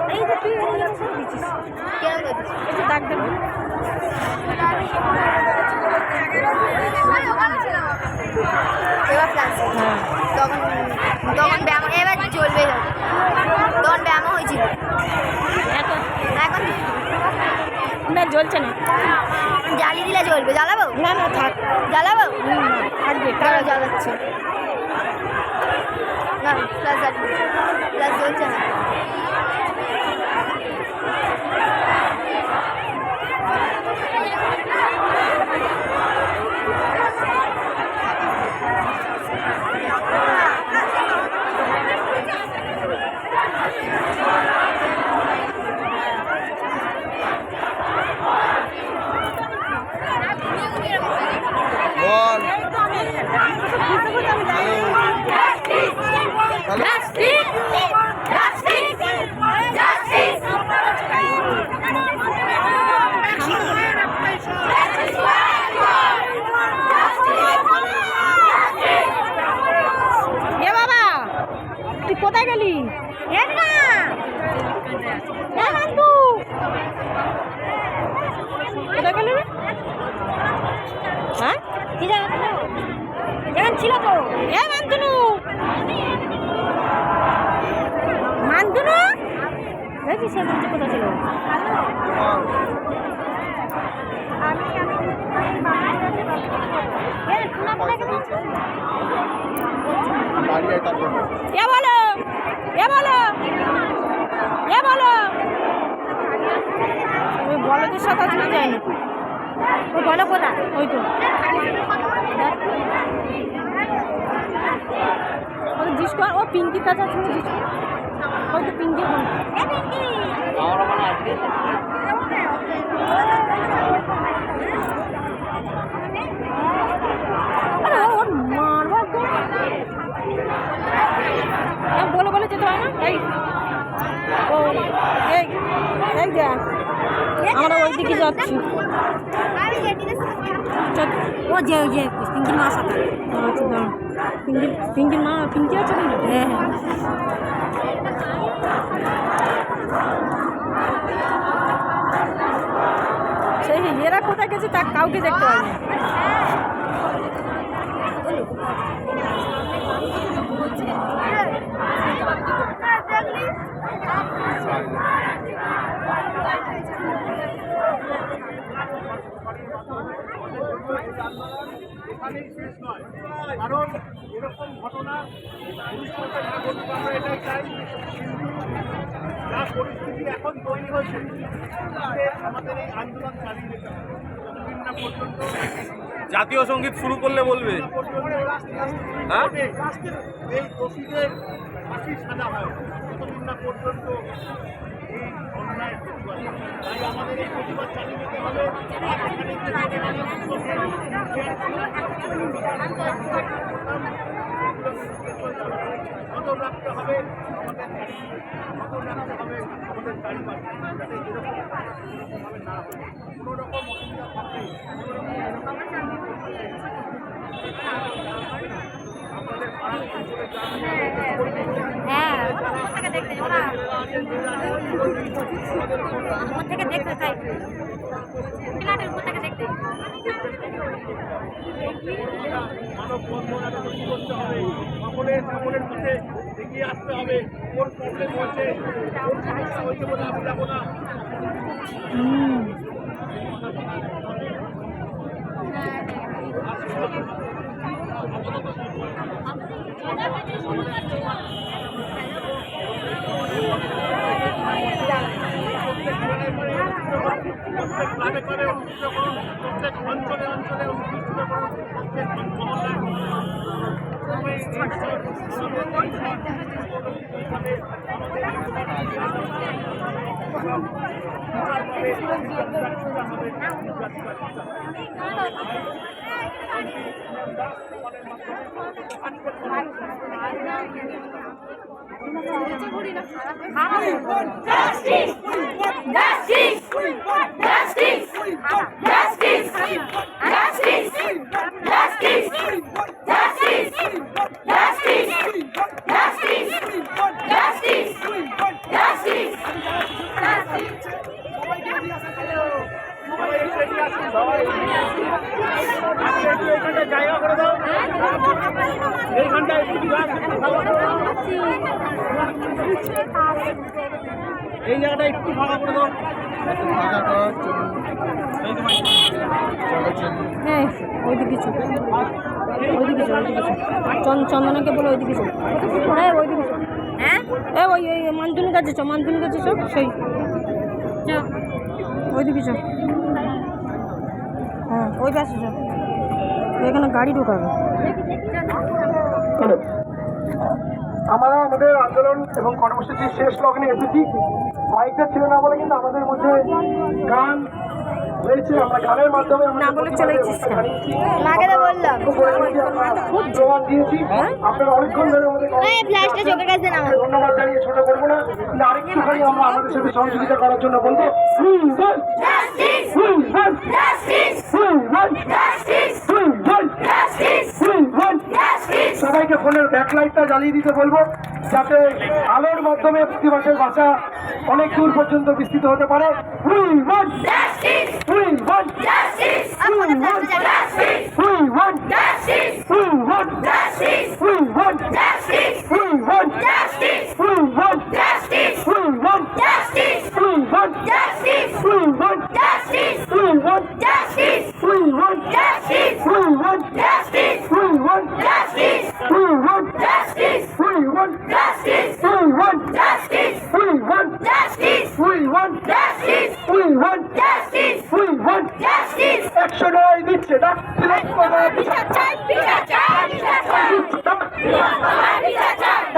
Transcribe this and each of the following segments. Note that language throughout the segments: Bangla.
এই যে তুই দিচ্ছিস কেন এই যে দাগ দেবো এবার ক্লাস তখন তখন ব্যায়াম এবার চলবে তখন ব্যায়াম হয়েছিল এখন এখন না জ্বলছে না জ্বালি দিলে জ্বলবে জ্বালাবো না না থাক জ্বালাবো থাকবে তারা জ্বালাচ্ছে না প্লাস প্লাস জ্বলছে না কোথায় গেলি কোথায় গেলি হ্যাঁ এখানে ছিল তো মান্তনু মান্তনু দেখি সে বলছে কোথায় ছিল বলদের সাথে আজকে যায়নি ও বলো কোথায় ওই তো জিজ্ঞেস কর ও পিঙ্কির কাছে আছে ওই তো পিঙ্কি ওর মারবার বলে বলে যেতে হয় না এই ও এই দেখ আমরা ওই দিকে যাচ্ছি ও যে পিঙ্কির মা সাথে পিঙ্কির মা পিঙ্কি আছে হ্যাঁ সেই এরা কোথায় গেছে তা কাউকে দেখতে পাইনি এখানেই শেষ নয় কারণ এরকম ঘটনা ভবিষ্যতে না ঘটুক আমরা এটাই চাই যা পরিস্থিতি এখন তৈরি হয়েছে আমাদের এই আন্দোলন চালিয়ে যেতে হবে যতদিন না পর্যন্ত জাতীয় সঙ্গীত শুরু করলে বলবে হ্যাঁ এই দোষীদের ফাঁসি সাজা হয় যতদিন না পর্যন্ত এই অন্যায় তাই আমাদের এই প্রতিবাদ চালিয়ে যেতে হবে নজর রাখতে হবে আমাদের নজর রাখতে হবে আমাদের চারিপাশে যাতে এরকমভাবে না হয় কোনো রকম অসুবিধা থাকলে আপনাদের পাড়ার থেকে দেখতে চাই প্লাটের উপর থেকে দেখতে মানববন্ধন আগে তৈরি করতে হবে সকলের মধ্যে এগিয়ে আসতে হবে কোন প্রবলেম হয়েছে কোন সমস্যা হয়েছে বলে আমি যাবো না প্রত্যেক ক্লাবে ক্লাবে অনুষ্ঠিত করুন প্রত্যেক অঞ্চলে অঞ্চলে অনুষ্ঠিত করুন প্রত্যেক মহল্লায় Justice! Justice! Justice! Justice! Justice! Justice! Justice! Justice! Justice! Justice! Justice! আজকে একটু এখানটা জায়গা করে দাও, এইখানটা একটু ফাঁকা করে দাও। এই জায়গাটা একটু ফাঁকা করে দাও। হ্যাঁ ওইদিকে কিছু ওইদিকে চন্দনাকে বলে ওইদিকে চল। হ্যাঁ ওইদিকে চল। হ্যাঁ ওই মান্তুনির কাছে চ, মান্তুনির কাছে চ, সেই ওইদিকে চ। হ্যাঁ ওই পাশে চ, এখানে গাড়ি ঢোকাবে। আমরা আমাদের আন্দোলন এবং কর্মসূচির শেষ লগ্নে এসেছি। মাইকটা ছিল না বলে কিন্তু আমাদের মধ্যে গান হয়েছে, আমরা গানের মাধ্যমে না বলে চলে এসেছিস কেন? মাকে তো বললাম জবাব দিয়েছি। আপনারা অনেকক্ষণ ধরে আমাদের এই ফ্ল্যাশটা চোখের কাছে নাও। ধন্যবাদ জানিয়ে ছোট করবো না, কিন্তু আরেকটুখানি আমরা আমাদের সাথে সহযোগিতা করার জন্য বলবো সবাইকে ফোনের ব্যাকলাইটটা জ্বালিয়ে দিতে বলবো, যাতে আলোর মাধ্যমে প্রতিবাসের ভাষা অনেক দূর পর্যন্ত বিস্তৃত হতে পারে। একশো নয় দিচ্ছে না,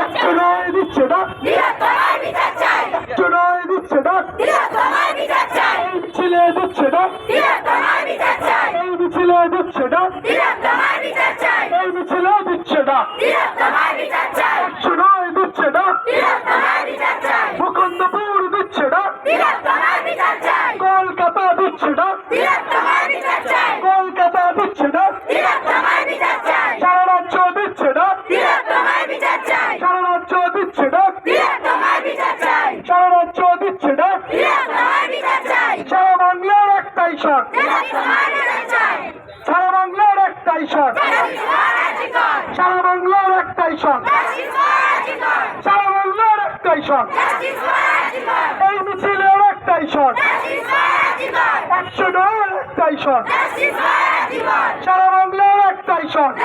একশো নয় দিচ্ছে না, একশো নয় দিচ্ছে না, এই মিছিলে দিচ্ছে না, এই মিছিলে দিচ্ছে না, এই মিছিলে দিচ্ছে না, একশো নয় দিচ্ছে না, মুকুন্দপুর দিচ্ছে না, কলকাতা দিচ্ছে না, কলকাতা দিচ্ছে না, সারা রাজ্য দিচ্ছে না, সারা রাজ্য দিচ্ছে না, সারা রাজ্য দিচ্ছে না, সারা বাংলার একটাই শট, সারা বাংলার একটাই শট, সারা বাংলার একটাই শট, সারা বাংলার একটাই শট, এই মিছিলের একটাই শট, একশো নয় একটাই শট, সারা বাংলার একটাই শট।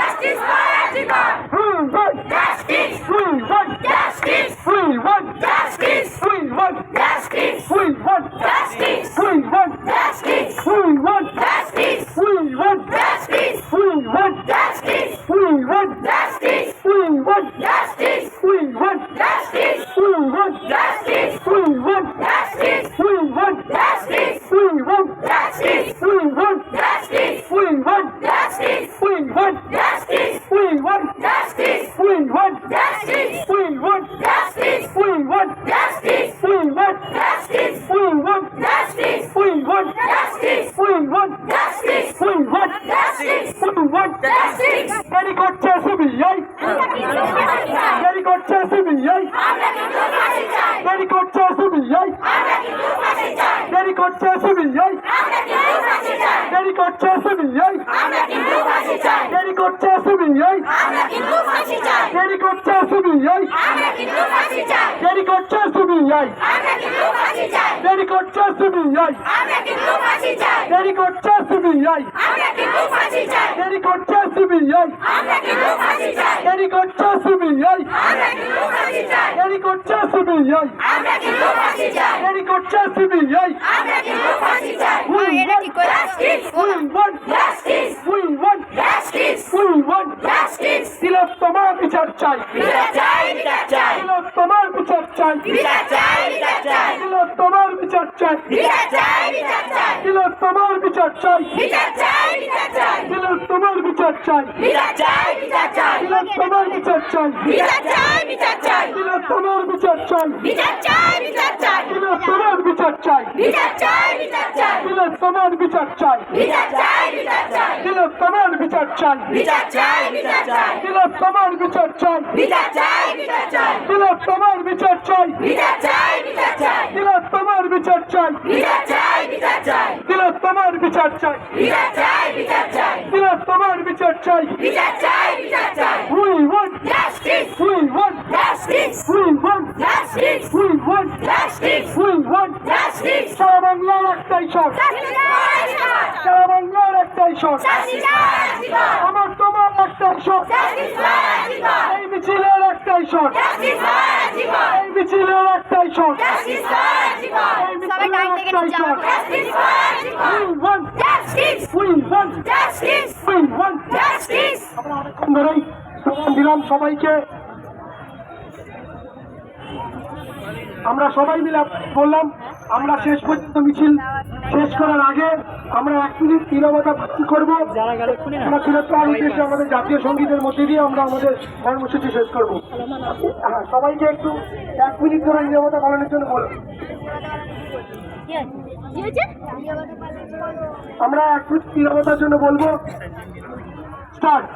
তোমার বিচার চাই, তোমার বিচার চাই, তোমার বিচার চাই, তোমার বিচার চাই, তোমার বিচার চাই, তোমার বিচার চাই, তোমার বিচার চাই, তোমার বিচার চাই, তোমার বিচার চাই, তোমার বিচার চাই, তোমার বিচার চাই, তোমার বিচার চাই, তোমার বিচার চাই, তিলোত্তমার বিচার চাই, তিলোত্তমার বিচার চাই। We want justice. We want justice. We want justice. We want justice. We want justice. সারা বাংলার একটাই শট, সারা বাংলার একটাই শট, আমার তোমার একটাই শট, এই মিছিলের একটাই শট, এই মিছিলের একটাই শট, এই মিছিলের একটাই shot. We want justice. We want justice. We want justice. আমরা অনেকক্ষণ ধরেই স্লোগান দিলাম সবাইকে, আমরা সবাই মিলে বললাম আমরা শেষ পর্যন্ত মিছিল শেষ করার আগে আমরা 1 মিনিট নীরবতা পালন করবো। আমরা তিলোত্তমার উদ্দেশ্যে আমাদের জাতীয় সঙ্গীতের মধ্যে দিয়ে আমরা আমাদের কর্মসূচি শেষ করবো। হ্যাঁ, সবাইকে একটু 1 মিনিট ধরে নীরবতা পালনের জন্য বলবো। আমরা 1 মিনিট নীরবতার জন্য বলবো। স্টার্ট।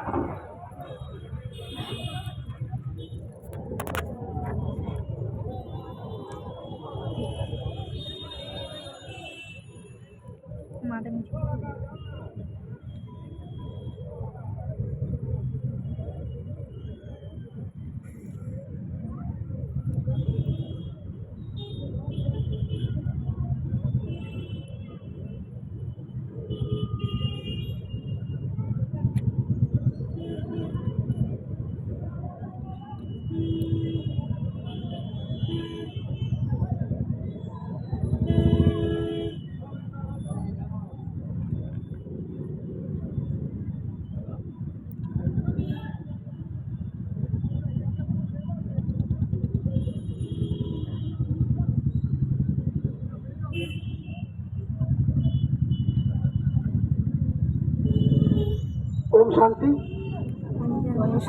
ওম শান্তি।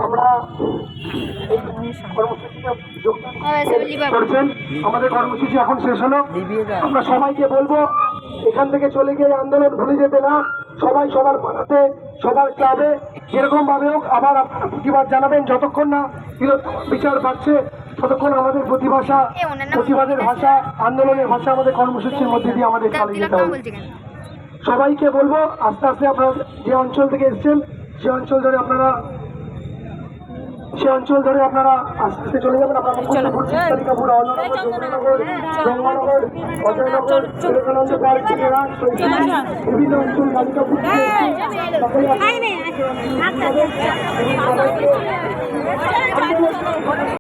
আমরা এই কর্মসূচিতে যোগদান করছেন। আমাদের কর্মসূচি এখন শেষ হলো। আমরা সবাইকে বলবো এখান থেকে চলে গিয়ে আন্দোলন ভুলে যেতে না, সবাই সবার পাড়াতে সবার ক্লাবে যেরকম ভাবে হোক আবার আপনারা প্রতিবাদ জানাবেন। যতক্ষণ না বিচার পাচ্ছে ততক্ষণ আমাদের প্রতিবাদের ভাষা, আন্দোলনের ভাষা আমাদের কর্মসূচির মধ্যে দিয়ে আমাদের চালিয়ে যেতে হবে। সবাইকে বলবো আস্তে আস্তে আপনারা যে অঞ্চল থেকে এসছেন সে অঞ্চল ধরে আপনারা আস্তে আস্তে চলে যাবেন। আপনারা তালিকাপুর, অন্ননগর, যমুনানগর, গঙ্গানগর, অজয়নগর, বিবেকানন্দ পার্ক থেকে বিভিন্ন অঞ্চল তালিকাপুর সকলে